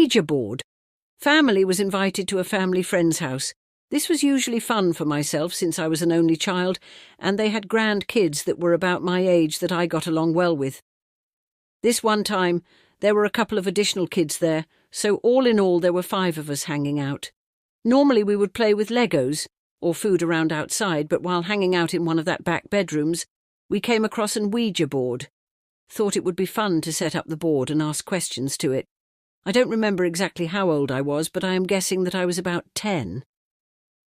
Ouija board. Family was invited to a family friend's house. This was usually fun for myself since I was an only child, and they had grand kids that were about my age that I got along well with. This one time, there were a couple of additional kids there, so all in all there were 5 of us hanging out. Normally we would play with Legos, or food around outside, but while hanging out in one of that back bedrooms, we came across an Ouija board. Thought it would be fun to set up the board and ask questions to it. I don't remember exactly how old I was, but I am guessing that I was about 10.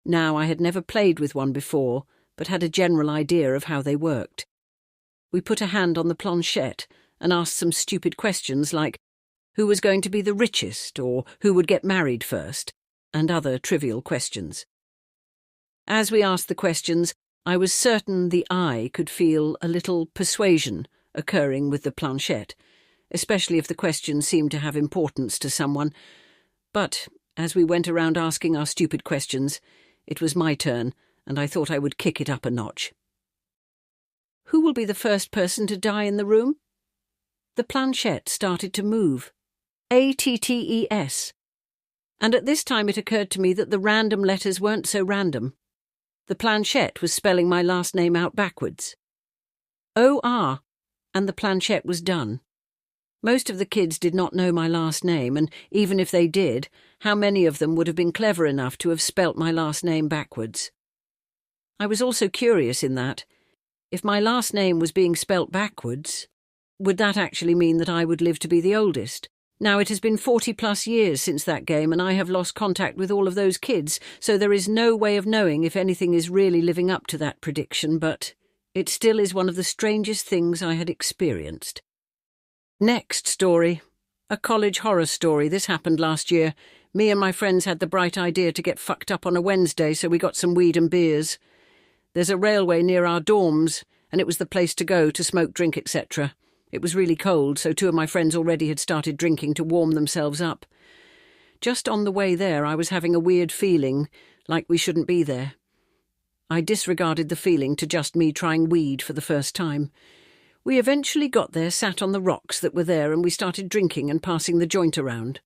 Now, I had never played with one before, but had a general idea of how they worked. We put a hand on the planchette and asked some stupid questions like who was going to be the richest or who would get married first, and other trivial questions. As we asked the questions, I was certain the eye could feel a little persuasion occurring with the planchette, especially if the question seemed to have importance to someone. But as we went around asking our stupid questions, it was my turn, and I thought I would kick it up a notch. Who will be the first person to die in the room? The planchette started to move. ATTES. And at this time it occurred to me that the random letters weren't so random. The planchette was spelling my last name out backwards. OR, and the planchette was done. Most of the kids did not know my last name, and even if they did, how many of them would have been clever enough to have spelt my last name backwards? I was also curious in that, if my last name was being spelt backwards, would that actually mean that I would live to be the oldest? Now, it has been 40+ years since that game, and I have lost contact with all of those kids, so there is no way of knowing if anything is really living up to that prediction, but it still is one of the strangest things I had experienced. Next story. A college horror story. This happened last year. Me and my friends had the bright idea to get fucked up on a Wednesday, so we got some weed and beers. There's a railway near our dorms, and it was the place to go to smoke, drink, etc. It was really cold, so 2 of my friends already had started drinking to warm themselves up. Just on the way there, I was having a weird feeling, like we shouldn't be there. I disregarded the feeling to just me trying weed for the first time. We eventually got there, sat on the rocks that were there, and we started drinking and passing the joint around.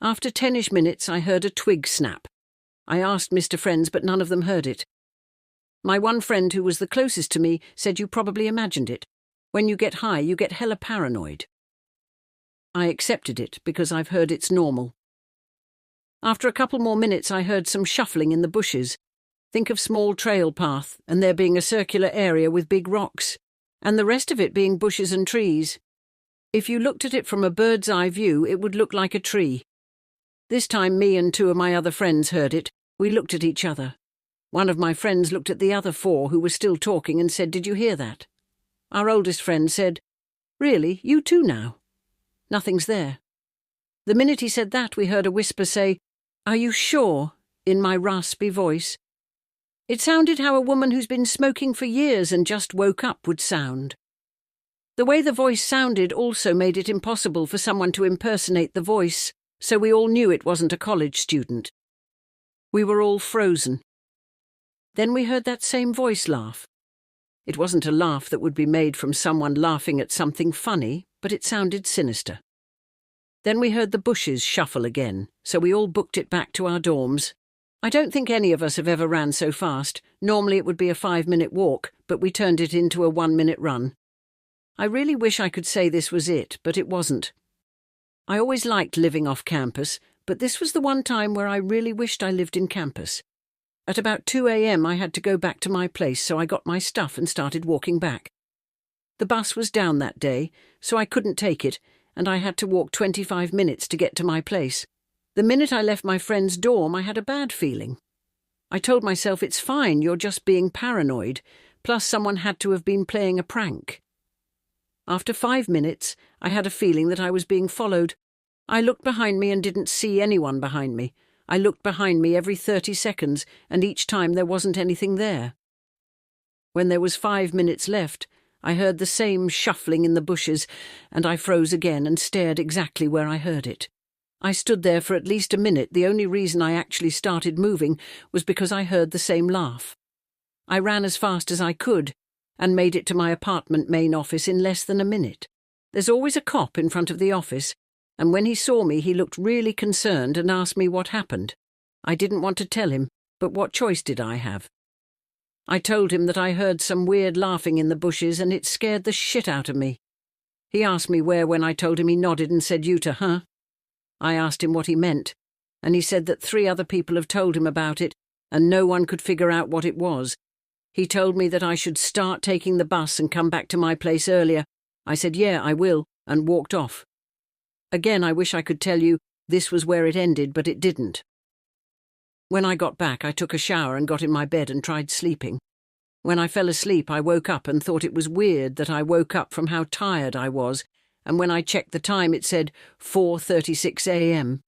After 10-ish minutes, I heard a twig snap. I asked Mr. Friends, but none of them heard it. My one friend, who was the closest to me, said you probably imagined it. When you get high, you get hella paranoid. I accepted it because I've heard it's normal. After a couple more minutes, I heard some shuffling in the bushes. Think of small trail path, and there being a circular area with big rocks, and the rest of it being bushes and trees. If you looked at it from a bird's eye view, it would look like a tree. This time me and 2 of my other friends heard it. We looked at each other. One of my friends looked at the other 4 who were still talking and said, "Did you hear that?" Our oldest friend said, "Really? You too now?" Nothing's there. The minute he said that, we heard a whisper say, "Are you sure?" in my raspy voice. It sounded how a woman who's been smoking for years and just woke up would sound. The way the voice sounded also made it impossible for someone to impersonate the voice, so we all knew it wasn't a college student. We were all frozen. Then we heard that same voice laugh. It wasn't a laugh that would be made from someone laughing at something funny, but it sounded sinister. Then we heard the bushes shuffle again, so we all booked it back to our dorms. I don't think any of us have ever ran so fast. Normally it would be a 5-minute walk, but we turned it into a 1-minute run. I really wish I could say this was it, but it wasn't. I always liked living off campus, but this was the one time where I really wished I lived in campus. At about 2 a.m. I had to go back to my place, so I got my stuff and started walking back. The bus was down that day, so I couldn't take it, and I had to walk 25 minutes to get to my place. The minute I left my friend's dorm, I had a bad feeling. I told myself, it's fine, you're just being paranoid, plus someone had to have been playing a prank. After 5 minutes, I had a feeling that I was being followed. I looked behind me and didn't see anyone behind me. I looked behind me every 30 seconds, and each time there wasn't anything there. When there was 5 minutes left, I heard the same shuffling in the bushes, and I froze again and stared exactly where I heard it. I stood there for at least a minute. The only reason I actually started moving was because I heard the same laugh. I ran as fast as I could, and made it to my apartment main office in less than a minute. There's always a cop in front of the office, and when he saw me he looked really concerned and asked me what happened. I didn't want to tell him, but what choice did I have? I told him that I heard some weird laughing in the bushes and it scared the shit out of me. He asked me where when I told him. He nodded and said, "Utah, huh?" I asked him what he meant, and he said that 3 other people have told him about it, and no one could figure out what it was. He told me that I should start taking the bus and come back to my place earlier. I said, "Yeah, I will," and walked off. Again, I wish I could tell you this was where it ended, but it didn't. When I got back, I took a shower and got in my bed and tried sleeping. When I fell asleep, I woke up and thought it was weird that I woke up from how tired I was, and when I checked the time it said 4:36 a.m.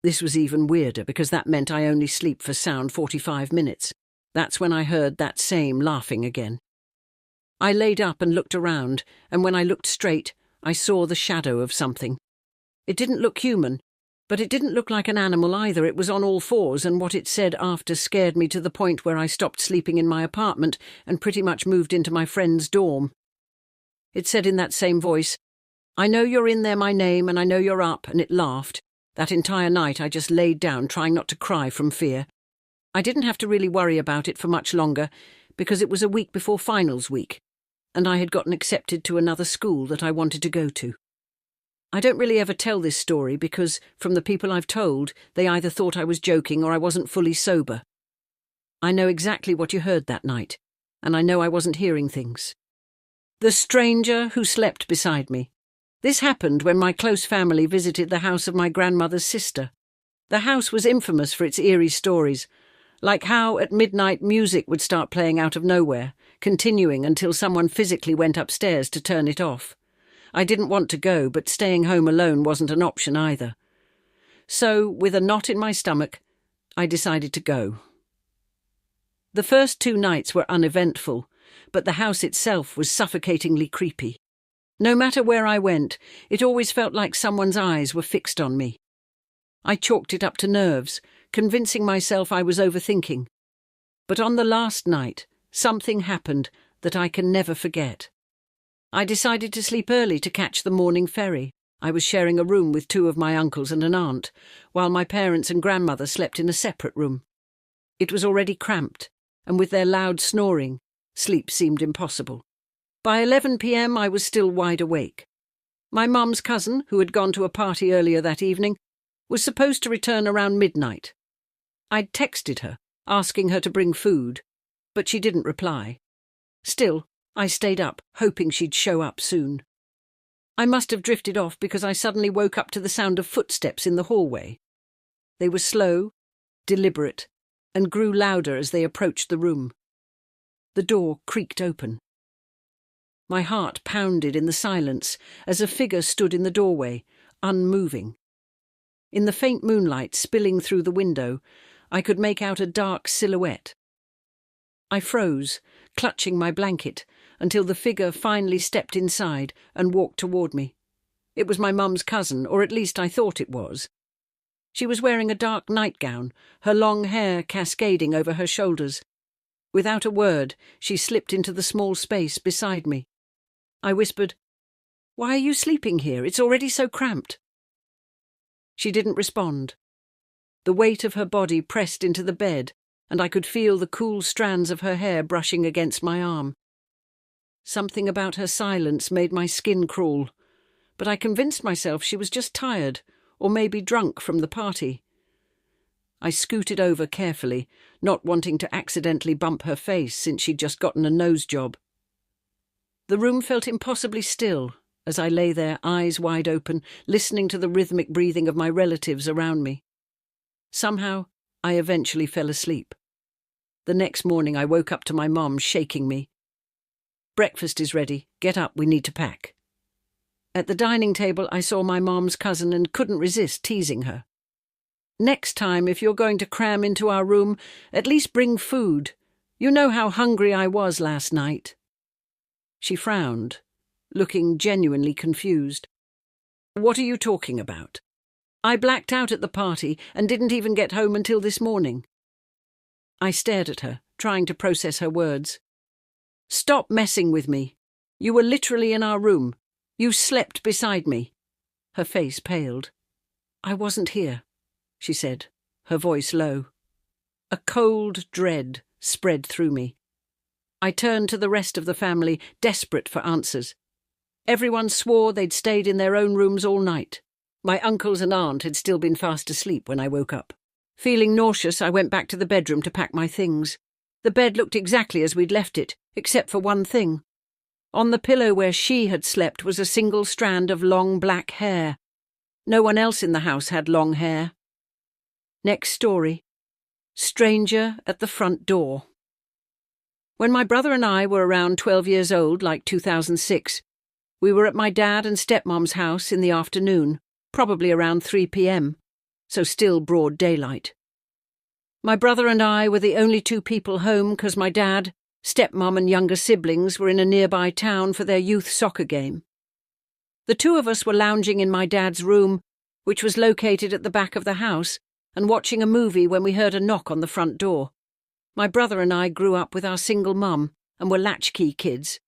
This was even weirder because that meant I only sleep for sound 45 minutes. That's when I heard that same laughing again. I laid up and looked around, and when I looked straight, I saw the shadow of something. It didn't look human, but it didn't look like an animal either. It was on all fours, and what it said after scared me to the point where I stopped sleeping in my apartment and pretty much moved into my friend's dorm. It said in that same voice, "I know you're in there, my name, and I know you're up," and it laughed. That entire night I just laid down, trying not to cry from fear. I didn't have to really worry about it for much longer, because it was a week before finals week, and I had gotten accepted to another school that I wanted to go to. I don't really ever tell this story because, from the people I've told, they either thought I was joking or I wasn't fully sober. I know exactly what you heard that night, and I know I wasn't hearing things. The stranger who slept beside me. This happened when my close family visited the house of my grandmother's sister. The house was infamous for its eerie stories, like how at midnight music would start playing out of nowhere, continuing until someone physically went upstairs to turn it off. I didn't want to go, but staying home alone wasn't an option either. So, with a knot in my stomach, I decided to go. The first 2 nights were uneventful, but the house itself was suffocatingly creepy. No matter where I went, it always felt like someone's eyes were fixed on me. I chalked it up to nerves, convincing myself I was overthinking. But on the last night, something happened that I can never forget. I decided to sleep early to catch the morning ferry. I was sharing a room with 2 of my uncles and an aunt, while my parents and grandmother slept in a separate room. It was already cramped, and with their loud snoring, sleep seemed impossible. By 11 p.m. I was still wide awake. My mum's cousin, who had gone to a party earlier that evening, was supposed to return around midnight. I'd texted her, asking her to bring food, but she didn't reply. Still, I stayed up, hoping she'd show up soon. I must have drifted off because I suddenly woke up to the sound of footsteps in the hallway. They were slow, deliberate, and grew louder as they approached the room. The door creaked open. My heart pounded in the silence as a figure stood in the doorway, unmoving. In the faint moonlight spilling through the window, I could make out a dark silhouette. I froze, clutching my blanket, until the figure finally stepped inside and walked toward me. It was my mum's cousin, or at least I thought it was. She was wearing a dark nightgown, her long hair cascading over her shoulders. Without a word, she slipped into the small space beside me. I whispered, "Why are you sleeping here? It's already so cramped." She didn't respond. The weight of her body pressed into the bed, and I could feel the cool strands of her hair brushing against my arm. Something about her silence made my skin crawl, but I convinced myself she was just tired, or maybe drunk from the party. I scooted over carefully, not wanting to accidentally bump her face since she'd just gotten a nose job. The room felt impossibly still as I lay there, eyes wide open, listening to the rhythmic breathing of my relatives around me. Somehow, I eventually fell asleep. The next morning I woke up to my mom shaking me. "Breakfast is ready. Get up, we need to pack." At the dining table I saw my mom's cousin and couldn't resist teasing her. "Next time, if you're going to cram into our room, at least bring food. You know how hungry I was last night." She frowned, looking genuinely confused. "What are you talking about? I blacked out at the party and didn't even get home until this morning." I stared at her, trying to process her words. "Stop messing with me. You were literally in our room. You slept beside me." Her face paled. "I wasn't here," she said, her voice low. A cold dread spread through me. I turned to the rest of the family, desperate for answers. Everyone swore they'd stayed in their own rooms all night. My uncles and aunt had still been fast asleep when I woke up. Feeling nauseous, I went back to the bedroom to pack my things. The bed looked exactly as we'd left it, except for one thing. On the pillow where she had slept was a single strand of long black hair. No one else in the house had long hair. Next story. Stranger at the front door. When my brother and I were around 12 years old, like 2006, we were at my dad and stepmom's house in the afternoon, probably around 3 p.m, so still broad daylight. My brother and I were the only two people home because my dad, stepmom and younger siblings were in a nearby town for their youth soccer game. The two of us were lounging in my dad's room, which was located at the back of the house, and watching a movie when we heard a knock on the front door. My brother and I grew up with our single mum and were latchkey kids,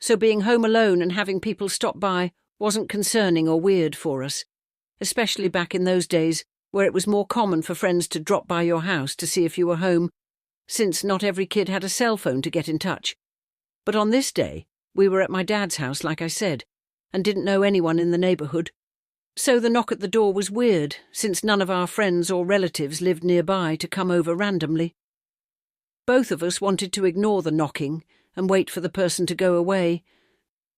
so being home alone and having people stop by wasn't concerning or weird for us, especially back in those days where it was more common for friends to drop by your house to see if you were home, since not every kid had a cell phone to get in touch. But on this day, we were at my dad's house, like I said, and didn't know anyone in the neighbourhood. So the knock at the door was weird, since none of our friends or relatives lived nearby to come over randomly. Both of us wanted to ignore the knocking and wait for the person to go away,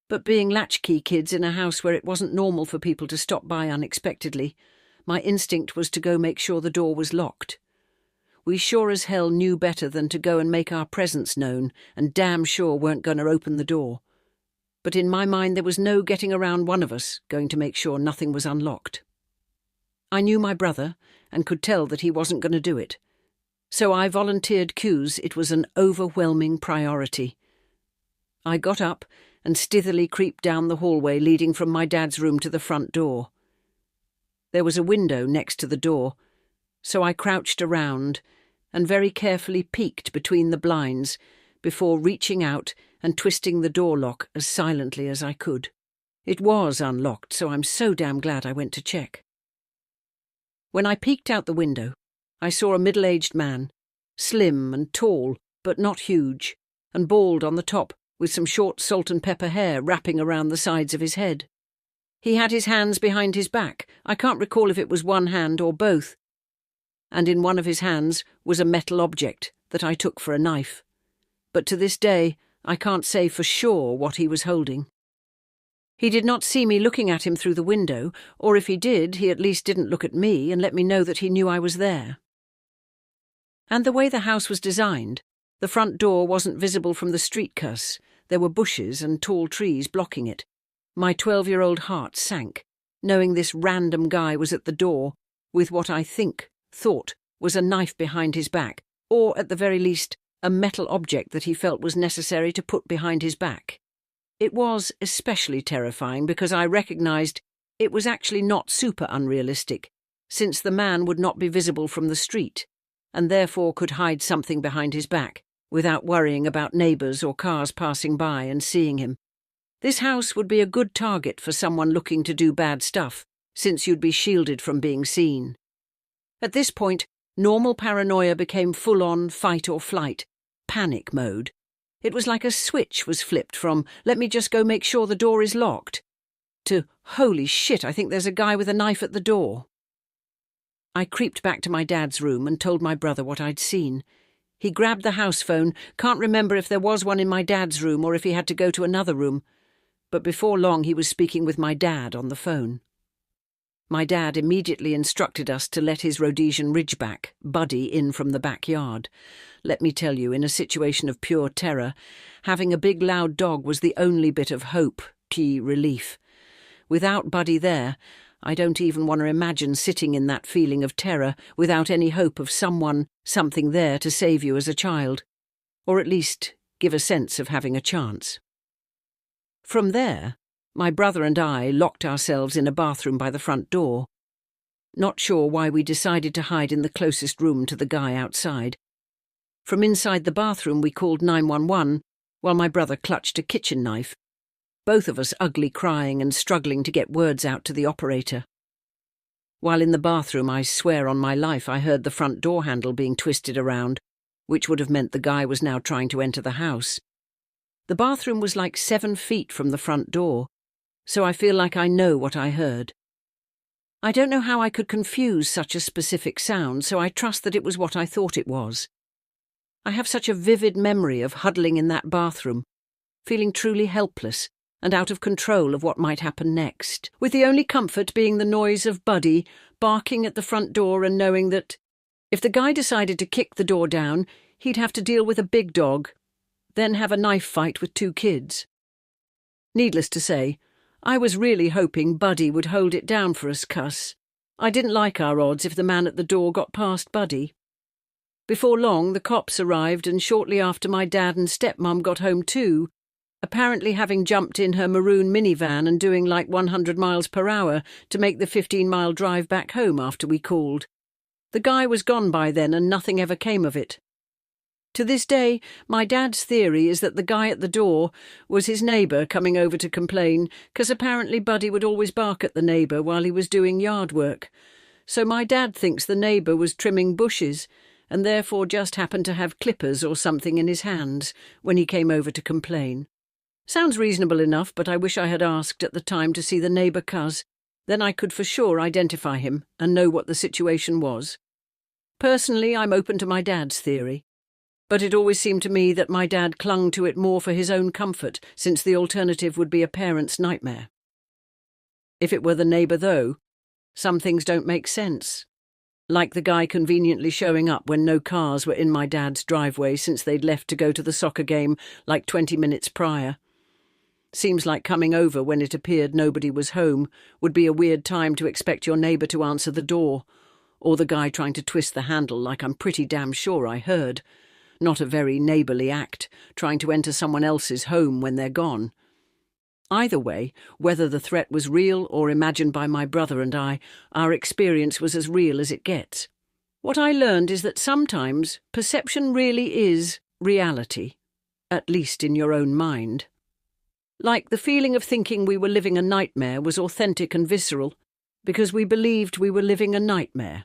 but being latchkey kids in a house where it wasn't normal for people to stop by unexpectedly, my instinct was to go make sure the door was locked. We sure as hell knew better than to go and make our presence known, and damn sure weren't going to open the door. But in my mind there was no getting around one of us going to make sure nothing was unlocked. I knew my brother and could tell that he wasn't going to do it, so I volunteered cues it was an overwhelming priority. I got up and stithily creeped down the hallway leading from my dad's room to the front door. There was a window next to the door, so I crouched around and very carefully peeked between the blinds before reaching out and twisting the door lock as silently as I could. It was unlocked, so I'm so damn glad I went to check. When I peeked out the window, I saw a middle-aged man, slim and tall, but not huge, and bald on the top, with some short salt and pepper hair wrapping around the sides of his head. He had his hands behind his back. I can't recall if it was one hand or both. And in one of his hands was a metal object that I took for a knife. But to this day, I can't say for sure what he was holding. He did not see me looking at him through the window, or if he did, he at least didn't look at me and let me know that he knew I was there. And the way the house was designed, the front door wasn't visible from the street 'cause there were bushes and tall trees blocking it. My 12-year-old heart sank, knowing this random guy was at the door with what I thought was a knife behind his back, or at the very least, a metal object that he felt was necessary to put behind his back. It was especially terrifying because I recognized it was actually not super unrealistic, since the man would not be visible from the street, and therefore could hide something behind his back, without worrying about neighbours or cars passing by and seeing him. This house would be a good target for someone looking to do bad stuff, since you'd be shielded from being seen. At this point, normal paranoia became full-on fight or flight, panic mode. It was like a switch was flipped from, let me just go make sure the door is locked, to, holy shit, I think there's a guy with a knife at the door. I creeped back to my dad's room and told my brother what I'd seen. He grabbed the house phone, can't remember if there was one in my dad's room or if he had to go to another room, but before long he was speaking with my dad on the phone. My dad immediately instructed us to let his Rhodesian Ridgeback, Buddy, in from the backyard. Let me tell you, in a situation of pure terror, having a big loud dog was the only bit of hope, relief. Without Buddy there, I don't even want to imagine sitting in that feeling of terror without any hope of something there to save you as a child, or at least give a sense of having a chance. From there, my brother and I locked ourselves in a bathroom by the front door. Not sure why we decided to hide in the closest room to the guy outside. From inside the bathroom we called 911 while my brother clutched a kitchen knife. both of us ugly crying and struggling to get words out to the operator. While in the bathroom, I swear on my life I heard the front door handle being twisted around, which would have meant the guy was now trying to enter the house. The bathroom was like 7 feet from the front door, so I feel like I know what I heard. I don't know how I could confuse such a specific sound, so I trust that it was what I thought it was. I have such a vivid memory of huddling in that bathroom, feeling truly helpless and out of control of what might happen next, with the only comfort being the noise of Buddy barking at the front door and knowing that if the guy decided to kick the door down, he'd have to deal with a big dog, then have a knife fight with 2 kids. Needless to say, I was really hoping Buddy would hold it down for us, cuss. I didn't like our odds if the man at the door got past Buddy. Before long, the cops arrived, and shortly after my dad and stepmom got home too, apparently having jumped in her maroon minivan and doing like 100 miles per hour to make the 15-mile drive back home after we called. The guy was gone by then and nothing ever came of it. To this day, my dad's theory is that the guy at the door was his neighbour coming over to complain, because apparently Buddy would always bark at the neighbour while he was doing yard work. So my dad thinks the neighbour was trimming bushes and therefore just happened to have clippers or something in his hands when he came over to complain. Sounds reasonable enough, but I wish I had asked at the time to see the neighbour cuz. Then I could for sure identify him and know what the situation was. Personally, I'm open to my dad's theory, but it always seemed to me that my dad clung to it more for his own comfort, since the alternative would be a parent's nightmare. If it were the neighbour, though, some things don't make sense. Like the guy conveniently showing up when no cars were in my dad's driveway since they'd left to go to the soccer game like 20 minutes prior. Seems like coming over when it appeared nobody was home would be a weird time to expect your neighbour to answer the door, or the guy trying to twist the handle like I'm pretty damn sure I heard. Not a very neighbourly act, trying to enter someone else's home when they're gone. Either way, whether the threat was real or imagined by my brother and I, our experience was as real as it gets. What I learned is that sometimes perception really is reality, at least in your own mind. Like the feeling of thinking we were living a nightmare was authentic and visceral, because we believed we were living a nightmare.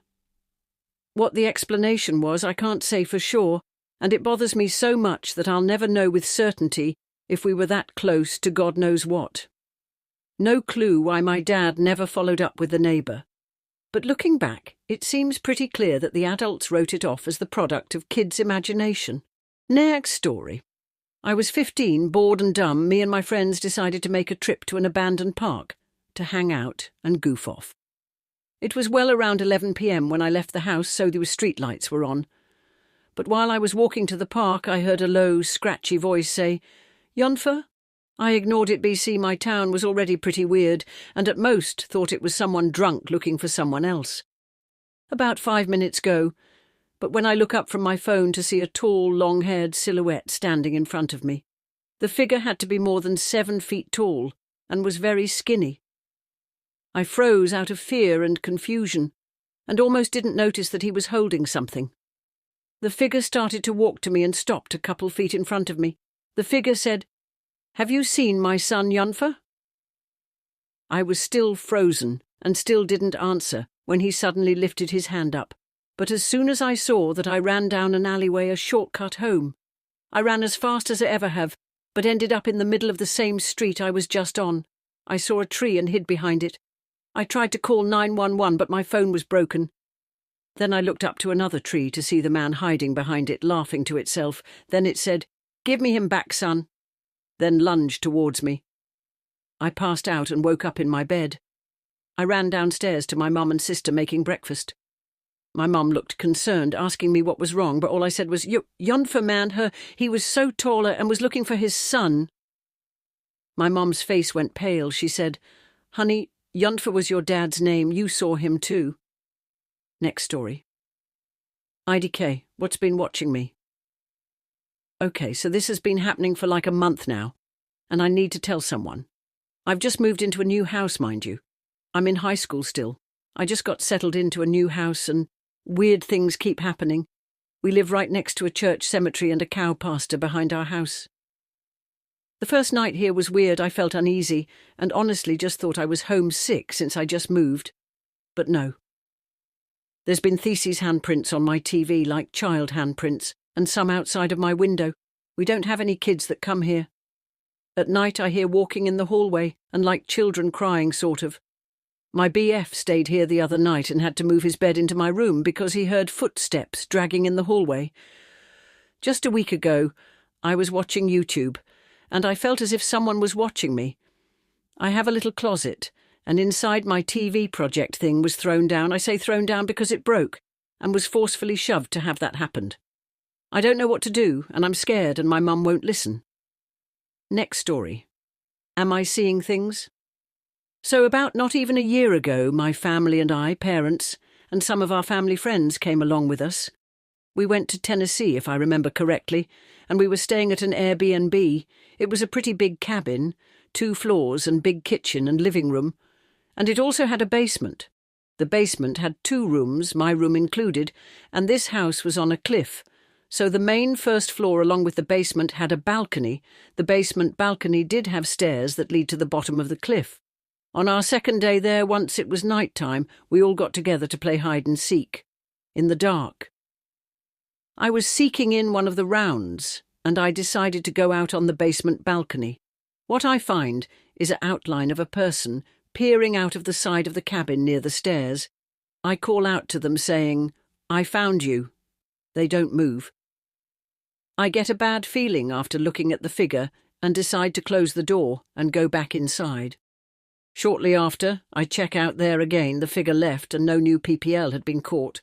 What the explanation was, I can't say for sure, and it bothers me so much that I'll never know with certainty if we were that close to God knows what. No clue why my dad never followed up with the neighbour. But looking back, it seems pretty clear that the adults wrote it off as the product of kids' imagination. Next story. I was 15, bored and dumb. Me and my friends decided to make a trip to an abandoned park to hang out and goof off. It was well around 11 p.m. when I left the house, so the streetlights were on. But while I was walking to the park, I heard a low, scratchy voice say, "Yonfer?" I ignored it, BC. My town was already pretty weird, and at most thought it was someone drunk looking for someone else. About 5 minutes go, but when I look up from my phone to see a tall, long-haired silhouette standing in front of me, the figure had to be more than 7 feet tall and was very skinny. I froze out of fear and confusion, and almost didn't notice that he was holding something. The figure started to walk to me and stopped a couple feet in front of me. The figure said, "Have you seen my son Yunfer?" I was still frozen and still didn't answer when he suddenly lifted his hand up. But as soon as I saw that, I ran down an alleyway, a shortcut home. I ran as fast as I ever have, but ended up in the middle of the same street I was just on. I saw a tree and hid behind it. I tried to call 911, but my phone was broken. Then I looked up to another tree to see the man hiding behind it, laughing to itself. Then it said, "Give me him back, son," then lunged towards me. I passed out and woke up in my bed. I ran downstairs to my mum and sister making breakfast. My mum looked concerned, asking me what was wrong, but all I said was, "Yonfer man, he was so taller and was looking for his son." My mum's face went pale. She said, "Honey, Yonfer was your dad's name. You saw him too." Next story. IDK, what's been watching me? Okay, so this has been happening for like a month now, and I need to tell someone. I've just moved into a new house, mind you. I'm in high school still. I just got settled into a new house and weird things keep happening. We live right next to a church cemetery and a cow pasture behind our house. The first night here was weird. I felt uneasy and honestly just thought I was homesick since I just moved. But no. There's been These's handprints on my TV, like child handprints, and some outside of my window. We don't have any kids that come here. At night I hear walking in the hallway, and like children crying, sort of. My BF stayed here the other night and had to move his bed into my room because he heard footsteps dragging in the hallway. Just a week ago, I was watching YouTube, and I felt as if someone was watching me. I have a little closet, and inside my TV project thing was thrown down. I say thrown down because it broke, and was forcefully shoved to have that happened. I don't know what to do, and I'm scared, and my mum won't listen. Next story. Am I seeing things? So about not even a year ago, my family and I, parents, and some of our family friends came along with us. We went to Tennessee, if I remember correctly, and we were staying at an Airbnb. It was a pretty big cabin, 2 floors and big kitchen and living room, and it also had a basement. The basement had 2 rooms, my room included, and this house was on a cliff. So the main first floor along with the basement had a balcony. The basement balcony did have stairs that lead to the bottom of the cliff. On our second day there, once it was night time, we all got together to play hide and seek. In the dark. I was seeking in one of the rounds, and I decided to go out on the basement balcony. What I find is an outline of a person peering out of the side of the cabin near the stairs. I call out to them saying, "I found you." They don't move. I get a bad feeling after looking at the figure and decide to close the door and go back inside. Shortly after, I check out there again. The figure left and no new PPL had been caught.